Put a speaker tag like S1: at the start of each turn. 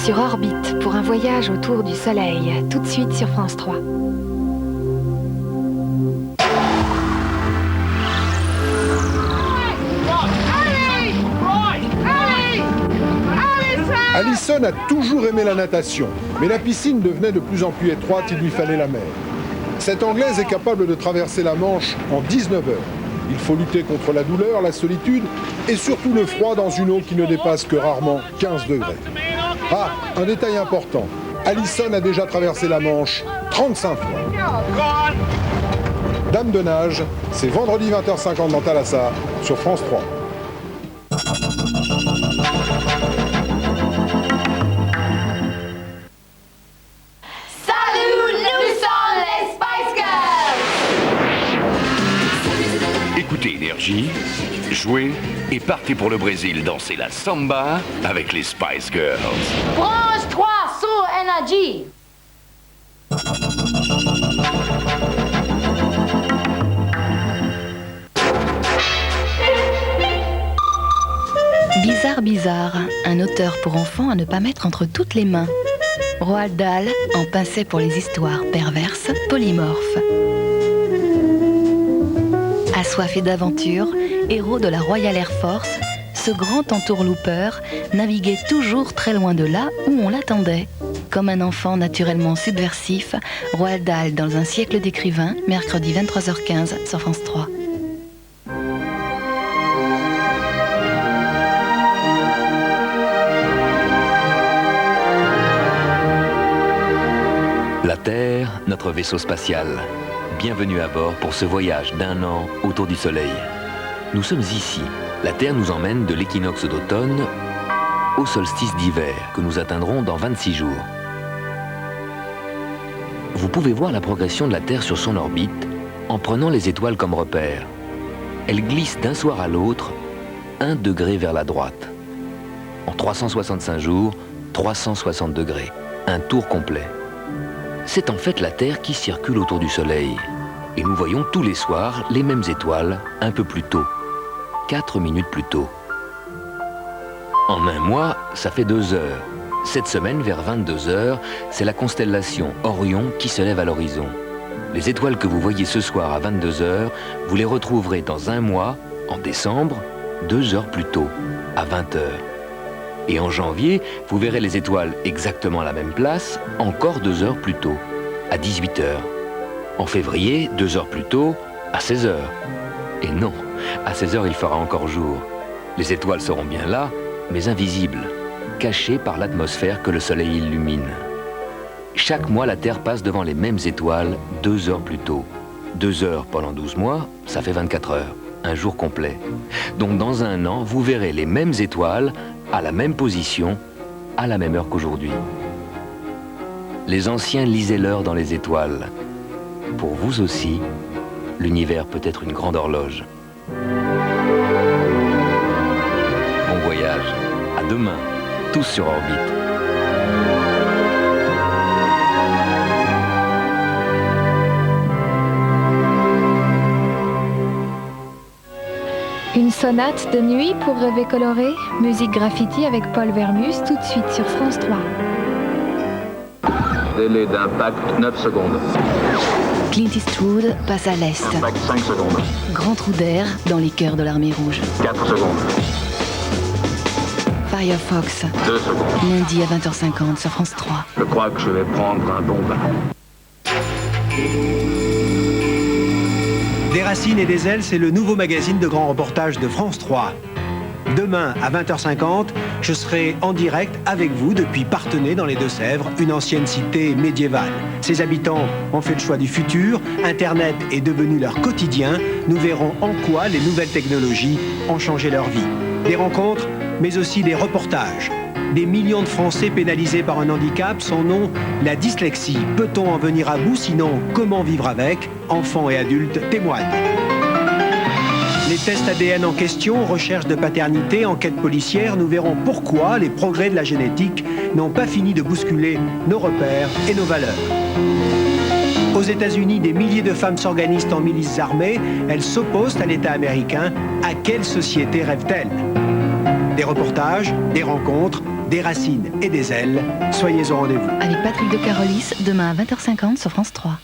S1: sur orbite pour un voyage autour du Soleil, tout de suite sur France 3.
S2: Alison a toujours aimé la natation, mais la piscine devenait de plus en plus étroite, il lui fallait la mer. Cette Anglaise est capable de traverser la Manche en 19 heures. Il faut lutter contre la douleur, la solitude et surtout le froid dans une eau qui ne dépasse que rarement 15 degrés. Ah, un détail important, Alison a déjà traversé la Manche 35 fois. Dame de nage, c'est vendredi 20h50 dans Thalassa sur France 3.
S3: Écoutez Énergie, jouez et partez pour le Brésil danser la samba avec les Spice Girls.
S4: Branche-toi sur Énergie.
S5: Bizarre, bizarre, un auteur pour enfants à ne pas mettre entre toutes les mains. Roald Dahl en pinçait pour les histoires perverses, polymorphes. Assoiffé d'aventure, héros de la Royal Air Force, ce grand entourloupeur naviguait toujours très loin de là où on l'attendait. Comme un enfant naturellement subversif, Roald Dahl dans un siècle d'écrivains, mercredi 23h15 sur France 3.
S6: La Terre, notre vaisseau spatial. Bienvenue à bord pour ce voyage d'1 an autour du Soleil. Nous sommes ici. La Terre nous emmène de l'équinoxe d'automne au solstice d'hiver que nous atteindrons dans 26 jours. Vous pouvez voir la progression de la Terre sur son orbite en prenant les étoiles comme repère. Elle glisse d'un soir à l'autre 1 degré vers la droite. En 365 jours, 360 degrés. Un tour complet. C'est en fait la Terre qui circule autour du Soleil. Et nous voyons tous les soirs les mêmes étoiles un peu plus tôt. 4 minutes plus tôt. En un mois, ça fait 2 heures. Cette semaine, vers 22 heures, c'est la constellation Orion qui se lève à l'horizon. Les étoiles que vous voyez ce soir à 22 heures, vous les retrouverez dans 1 mois, en décembre, 2 heures plus tôt, à 20 heures. Et en janvier, vous verrez les étoiles exactement à la même place, encore 2 heures plus tôt, à 18 heures. En février, 2 heures plus tôt, à 16 heures. Et non, à 16 heures, il fera encore jour. Les étoiles seront bien là, mais invisibles, cachées par l'atmosphère que le Soleil illumine. Chaque mois, la Terre passe devant les mêmes étoiles 2 heures plus tôt. 2 heures pendant 12 mois, ça fait 24 heures, un jour complet. Donc dans 1 an, vous verrez les mêmes étoiles à la même position, à la même heure qu'aujourd'hui. Les anciens lisaient l'heure dans les étoiles. Pour vous aussi, l'univers peut être une grande horloge. Bon voyage, à demain, tous sur orbite.
S1: Une sonate de nuit pour rêver coloré, musique graffiti avec Paul Vermus, tout de suite sur France 3.
S7: Délai d'impact 9 secondes.
S5: Clint Eastwood passe à l'Est.
S7: Impact 5 secondes.
S5: Grand trou d'air dans les cœurs de l'armée rouge.
S7: 4 secondes.
S5: Firefox,
S7: 2 secondes.
S5: lundi à 20h50 sur France 3.
S7: Je crois que je vais prendre un bon bain.
S8: Des racines et des ailes, c'est le nouveau magazine de grands reportages de France 3. Demain, à 20h50, je serai en direct avec vous depuis Parthenay dans les Deux-Sèvres, une ancienne cité médiévale. Ses habitants ont fait le choix du futur, Internet est devenu leur quotidien. Nous verrons en quoi les nouvelles technologies ont changé leur vie. Des rencontres, mais aussi des reportages. Des millions de Français pénalisés par un handicap, son nom, la dyslexie. Peut-on en venir à bout, sinon comment vivre avec? Enfants et adultes témoignent. Les tests ADN en question, recherche de paternité, enquête policière, nous verrons pourquoi les progrès de la génétique n'ont pas fini de bousculer nos repères et nos valeurs. Aux États-Unis, des milliers de femmes s'organisent en milices armées. Elles s'opposent à l'État américain. À quelle société rêvent-elles? Des reportages, des rencontres, des racines et des ailes. Soyez au rendez-vous.
S5: Avec Patrick de Carolis, demain à 20h50 sur France 3.